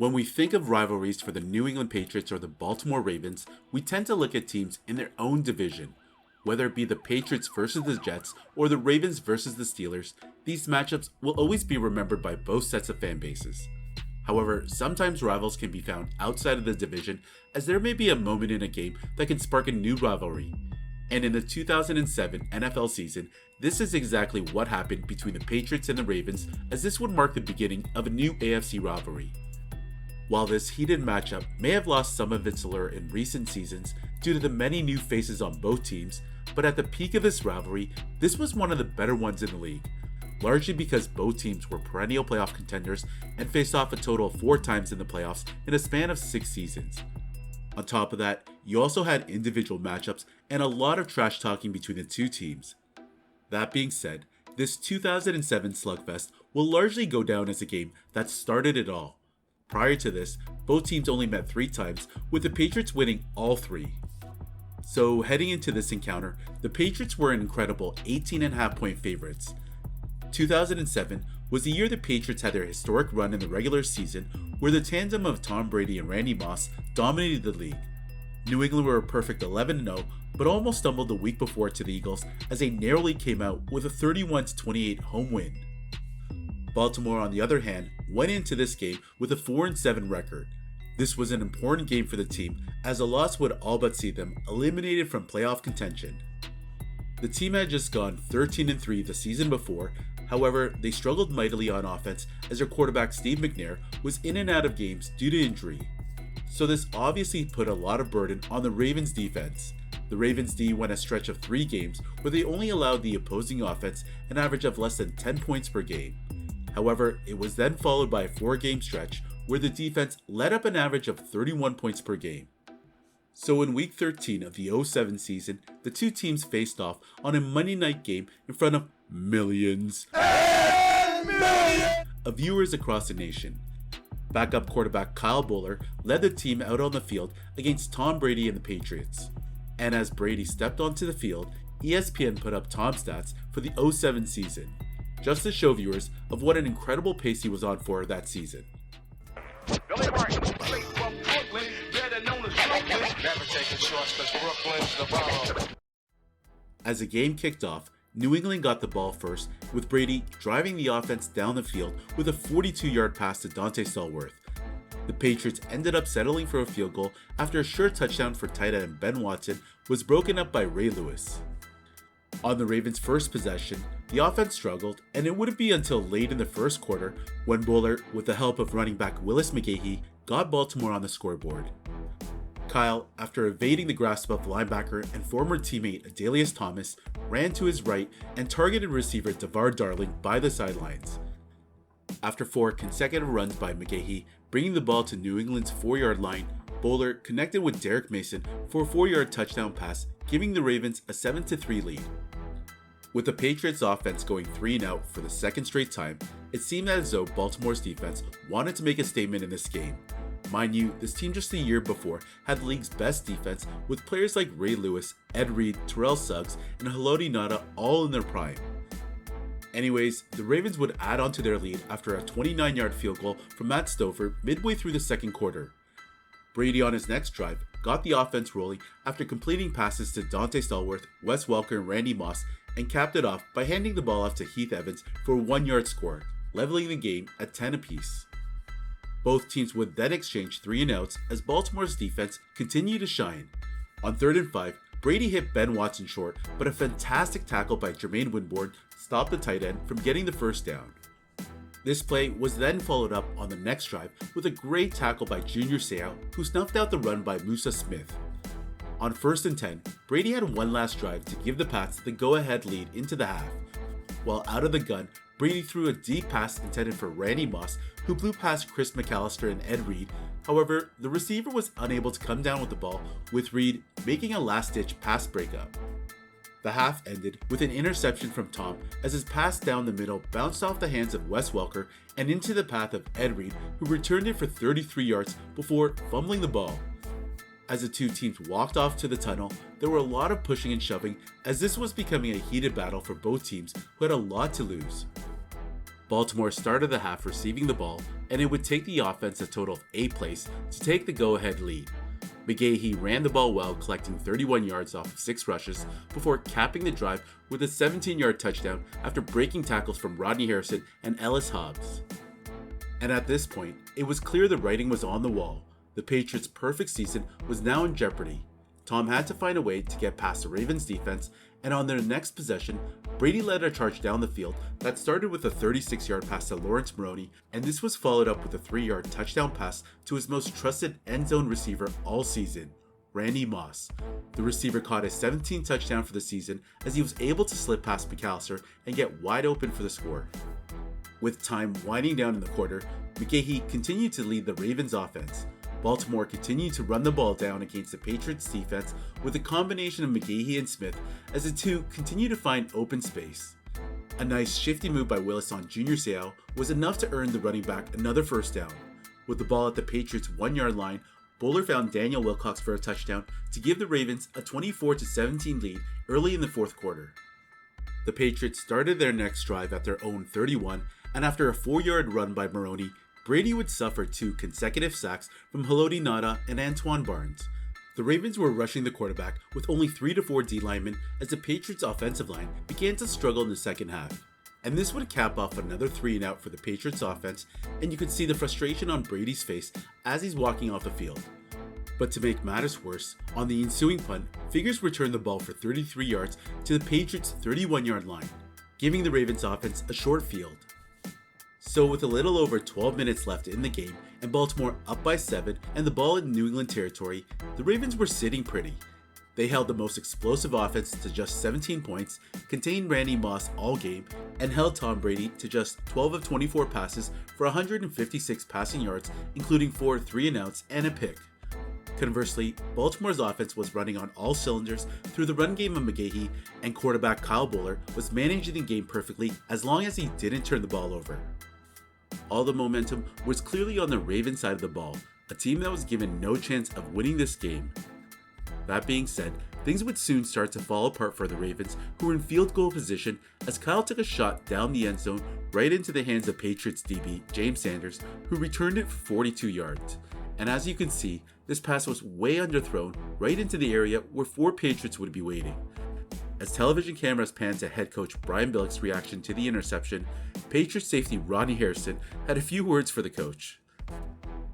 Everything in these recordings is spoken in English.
When we think of rivalries for the New England Patriots or the Baltimore Ravens, we tend to look at teams in their own division. Whether it be the Patriots versus the Jets or the Ravens versus the Steelers, these matchups will always be remembered by both sets of fan bases. However, sometimes rivals can be found outside of the division, as there may be a moment in a game that can spark a new rivalry. And in the 2007 NFL season, this is exactly what happened between the Patriots and the Ravens, as this would mark the beginning of a new AFC rivalry. While this heated matchup may have lost some of its allure in recent seasons due to the many new faces on both teams, but at the peak of this rivalry, this was one of the better ones in the league, largely because both teams were perennial playoff contenders and faced off a total of 4 times in the playoffs in a span of 6 seasons. On top of that, you also had individual matchups and a lot of trash talking between the two teams. That being said, this 2007 slugfest will largely go down as a game that started it all. Prior to this, both teams only met 3 times, with the Patriots winning all 3. So heading into this encounter, the Patriots were an incredible 18.5 point favorites. 2007 was the year the Patriots had their historic run in the regular season, where the tandem of Tom Brady and Randy Moss dominated the league. New England were a perfect 11-0, but almost stumbled the week before to the Eagles as they narrowly came out with a 31-28 home win. Baltimore, on the other hand, went into this game with a 4-7 record. This was an important game for the team, as a loss would all but see them eliminated from playoff contention. The team had just gone 13-3 the season before, however, they struggled mightily on offense as their quarterback Steve McNair was in and out of games due to injury. So this obviously put a lot of burden on the Ravens defense. The Ravens D went a stretch of 3 games where they only allowed the opposing offense an average of less than 10 points per game. However, it was then followed by a 4-game stretch where the defense let up an average of 31 points per game. So in week 13 of the 07 season, the two teams faced off on a Monday night game in front of millions of viewers across the nation. Backup quarterback Kyle Bowler led the team out on the field against Tom Brady and the Patriots. And as Brady stepped onto the field, ESPN put up Tom's stats for the 07 season, just to show viewers of what an incredible pace he was on for that season. Billy Martin, straight from Brooklyn, better known as Brooklyn. Never taking shorts because Brooklyn's the bomb. As the game kicked off, New England got the ball first, with Brady driving the offense down the field with a 42-yard pass to Dante Stallworth. The Patriots ended up settling for a field goal after a sure touchdown for tight end Ben Watson was broken up by Ray Lewis. On the Ravens' first possession, the offense struggled, and it wouldn't be until late in the first quarter when Bowler, with the help of running back Willis McGahee, got Baltimore on the scoreboard. Kyle, after evading the grasp of linebacker and former teammate Adalius Thomas, ran to his right and targeted receiver DeVar Darling by the sidelines. After 4 consecutive runs by McGahee, bringing the ball to New England's 4-yard line, Bowler connected with Derek Mason for a 4-yard touchdown pass, giving the Ravens a 7-3 lead. With the Patriots offense going 3-out for the second straight time, it seemed as though Baltimore's defense wanted to make a statement in this game. Mind you, this team just a year before had the league's best defense with players like Ray Lewis, Ed Reed, Terrell Suggs, and Haloti Ngata all in their prime. Anyways, the Ravens would add on to their lead after a 29-yard field goal from Matt Stover midway through the second quarter. Brady on his next drive got the offense rolling after completing passes to Dante Stallworth, Wes Welker, and Randy Moss, and capped it off by handing the ball off to Heath Evans for a 1-yard score, leveling the game at 10 apiece. Both teams would then exchange 3-and-outs as Baltimore's defense continued to shine. On 3rd and 5, Brady hit Ben Watson short, but a fantastic tackle by Jermaine Winborn stopped the tight end from getting the first down. This play was then followed up on the next drive with a great tackle by Junior Seau, who snuffed out the run by Musa Smith. On 1st and 10, Brady had one last drive to give the Pats the go-ahead lead into the half. While out of the gun, Brady threw a deep pass intended for Randy Moss, who blew past Chris McAllister and Ed Reed. However, the receiver was unable to come down with the ball, with Reed making a last-ditch pass breakup. The half ended with an interception from Tom as his pass down the middle bounced off the hands of Wes Welker and into the path of Ed Reed, who returned it for 33 yards before fumbling the ball. As the two teams walked off to the tunnel, there were a lot of pushing and shoving as this was becoming a heated battle for both teams who had a lot to lose. Baltimore started the half receiving the ball, and it would take the offense a total of 8 plays to take the go-ahead lead. McGahee ran the ball well, collecting 31 yards off of 6 rushes before capping the drive with a 17-yard touchdown after breaking tackles from Rodney Harrison and Ellis Hobbs. And at this point, it was clear the writing was on the wall. The Patriots' perfect season was now in jeopardy. Tom had to find a way to get past the Ravens defense, and on their next possession, Brady led a charge down the field that started with a 36-yard pass to Lawrence Maroney, and this was followed up with a 3-yard touchdown pass to his most trusted end zone receiver all season, Randy Moss. The receiver caught his 17th touchdown for the season as he was able to slip past McAllister and get wide open for the score. With time winding down in the quarter, McGahee continued to lead the Ravens offense. Baltimore continued to run the ball down against the Patriots defense with a combination of McGahee and Smith as the two continued to find open space. A nice shifty move by Willis on Junior Seau was enough to earn the running back another first down. With the ball at the Patriots' 1-yard line, Bowler found Daniel Wilcox for a touchdown to give the Ravens a 24-17 lead early in the fourth quarter. The Patriots started their next drive at their own 31, and after a 4-yard run by Maroney, Brady would suffer 2 consecutive sacks from Haloti Ngata and Antoine Barnes. The Ravens were rushing the quarterback with only 3 to 4 D linemen as the Patriots' offensive line began to struggle in the second half. And this would cap off another 3 and out for the Patriots offense, and you could see the frustration on Brady's face as he's walking off the field. But to make matters worse, on the ensuing punt, Figures returned the ball for 33 yards to the Patriots' 31-yard line, giving the Ravens offense a short field. So with a little over 12 minutes left in the game and Baltimore up by 7 and the ball in New England territory, the Ravens were sitting pretty. They held the most explosive offense to just 17 points, contained Randy Moss all game, and held Tom Brady to just 12 of 24 passes for 156 passing yards, including 4 3-and-outs and a pick. Conversely, Baltimore's offense was running on all cylinders through the run game of McGahee, and quarterback Kyle Bowler was managing the game perfectly as long as he didn't turn the ball over. All the momentum was clearly on the Ravens side of the ball, a team that was given no chance of winning this game. That being said, things would soon start to fall apart for the Ravens, who were in field goal position as Kyle took a shot down the end zone right into the hands of Patriots DB James Sanders, who returned it for 42 yards. And as you can see, this pass was way underthrown right into the area where 4 Patriots would be waiting. As television cameras panned to head coach Brian Billick's reaction to the interception, Patriots safety Rodney Harrison had a few words for the coach.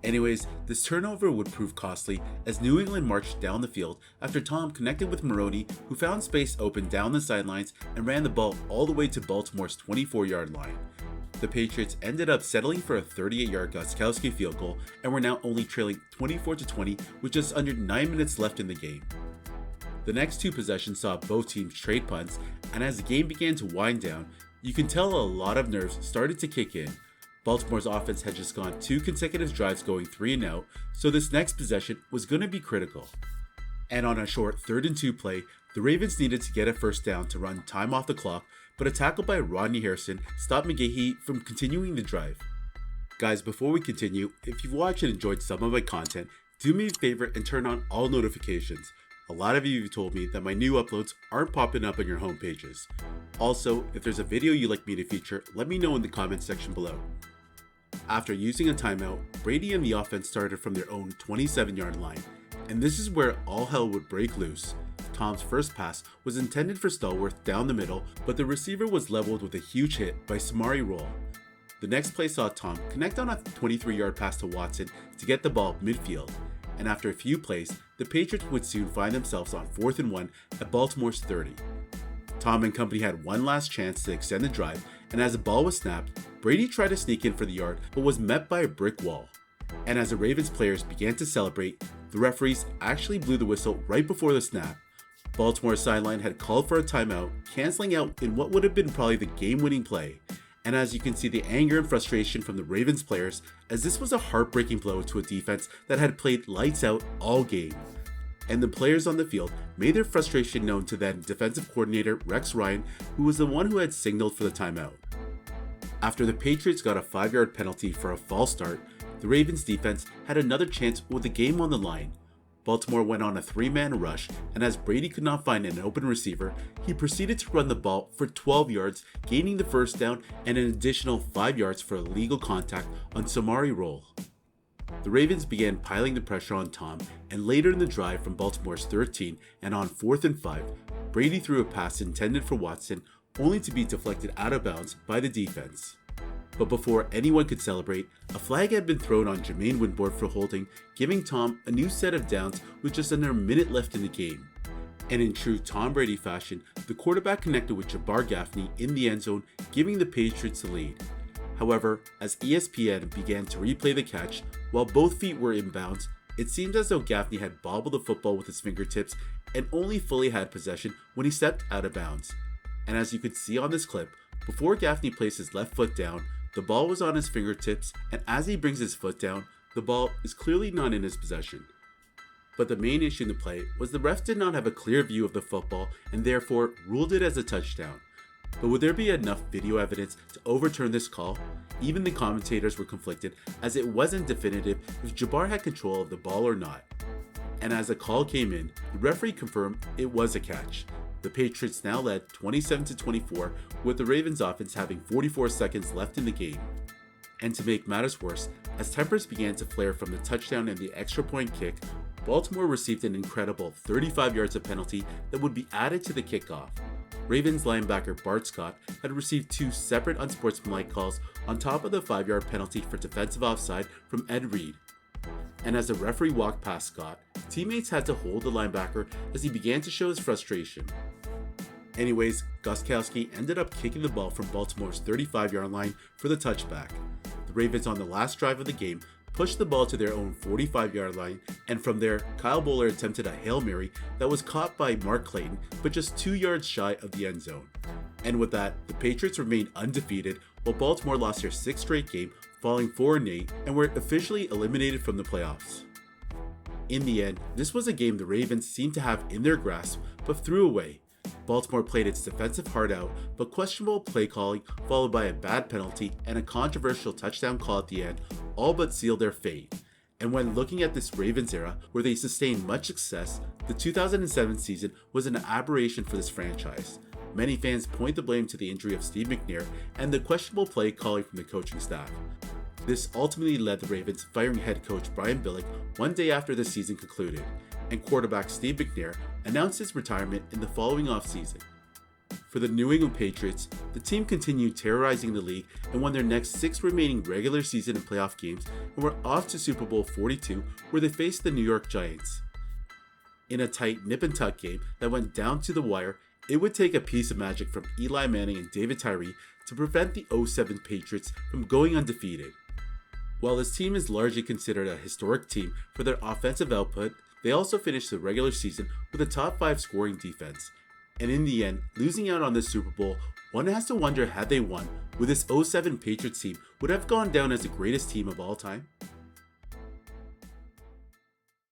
Anyways, this turnover would prove costly as New England marched down the field after Tom connected with Maroney, who found space open down the sidelines and ran the ball all the way to Baltimore's 24-yard line. The Patriots ended up settling for a 38-yard Gostkowski field goal and were now only trailing 24-20 with just under 9 minutes left in the game. The next 2 possessions saw both teams trade punts, and as the game began to wind down, you can tell a lot of nerves started to kick in. Baltimore's offense had just gone 2 consecutive drives going 3 and out, so this next possession was going to be critical. And on a short 3rd and 2 play, the Ravens needed to get a first down to run time off the clock, but a tackle by Rodney Harrison stopped McGahee from continuing the drive. Guys, before we continue, if you've watched and enjoyed some of my content, do me a favor and turn on all notifications. A lot of you have told me that my new uploads aren't popping up on your home pages. Also, if there's a video you'd like me to feature, let me know in the comments section below. After using a timeout, Brady and the offense started from their own 27-yard line, and this is where all hell would break loose. Tom's first pass was intended for Stallworth down the middle, but the receiver was leveled with a huge hit by Samari Roll. The next play saw Tom connect on a 23-yard pass to Watson to get the ball midfield, and after a few plays, the Patriots would soon find themselves on 4th and 1 at Baltimore's 30. Tom and company had one last chance to extend the drive, and as the ball was snapped, Brady tried to sneak in for the yard but was met by a brick wall. And as the Ravens players began to celebrate, the referees actually blew the whistle right before the snap. Baltimore's sideline had called for a timeout, canceling out in what would have been probably the game-winning play. And as you can see the anger and frustration from the Ravens players, as this was a heartbreaking blow to a defense that had played lights out all game. And the players on the field made their frustration known to then defensive coordinator Rex Ryan, who was the one who had signaled for the timeout. After the Patriots got a 5-yard penalty for a false start, the Ravens defense had another chance with the game on the line. Baltimore went on a 3-man rush, and as Brady could not find an open receiver, he proceeded to run the ball for 12 yards, gaining the first down and an additional 5 yards for illegal contact on Samari Roll. The Ravens began piling the pressure on Tom, and later in the drive from Baltimore's 13 and on 4th and 5, Brady threw a pass intended for Watson, only to be deflected out of bounds by the defense. But before anyone could celebrate, a flag had been thrown on Jermaine Winborn for holding, giving Tom a new set of downs with just under a minute left in the game. And in true Tom Brady fashion, the quarterback connected with Jabar Gaffney in the end zone, giving the Patriots the lead. However, as ESPN began to replay the catch, while both feet were in bounds, it seemed as though Gaffney had bobbled the football with his fingertips and only fully had possession when he stepped out of bounds. And as you could see on this clip, before Gaffney placed his left foot down, the ball was on his fingertips, and as he brings his foot down, the ball is clearly not in his possession. But the main issue in the play was the refs did not have a clear view of the football and therefore ruled it as a touchdown. But would there be enough video evidence to overturn this call? Even the commentators were conflicted, as it wasn't definitive if Jabar had control of the ball or not. And as the call came in, the referee confirmed it was a catch. The Patriots now led 27-24, with the Ravens offense having 44 seconds left in the game. And to make matters worse, as tempers began to flare from the touchdown and the extra point kick, Baltimore received an incredible 35 yards of penalty that would be added to the kickoff. Ravens linebacker Bart Scott had received 2 separate unsportsmanlike calls on top of the 5-yard penalty for defensive offside from Ed Reed. And as the referee walked past Scott, teammates had to hold the linebacker as he began to show his frustration. Anyways, Gostkowski ended up kicking the ball from Baltimore's 35-yard line for the touchback. The Ravens on the last drive of the game pushed the ball to their own 45-yard line, and from there, Kyle Bowler attempted a Hail Mary that was caught by Mark Clayton, but just 2 yards shy of the end zone. And with that, the Patriots remained undefeated, while Baltimore lost their 6th straight game, falling 4-8, and were officially eliminated from the playoffs. In the end, this was a game the Ravens seemed to have in their grasp, but threw away. Baltimore played its defensive heart out, but questionable play calling, followed by a bad penalty and a controversial touchdown call at the end, all but sealed their fate. And when looking at this Ravens era, where they sustained much success, the 2007 season was an aberration for this franchise. Many fans point the blame to the injury of Steve McNair and the questionable play calling from the coaching staff. This ultimately led the Ravens firing head coach Brian Billick one day after the season concluded, and quarterback Steve McNair announced his retirement in the following offseason. For the New England Patriots, the team continued terrorizing the league and won their next 6 remaining regular season and playoff games and were off to Super Bowl 42, where they faced the New York Giants. In a tight nip-and-tuck game that went down to the wire, it would take a piece of magic from Eli Manning and David Tyree to prevent the 07 Patriots from going undefeated. While this team is largely considered a historic team for their offensive output, they also finished the regular season with a top 5 scoring defense. And in the end, losing out on this Super Bowl, one has to wonder, had they won, would this 07 Patriots team would have gone down as the greatest team of all time?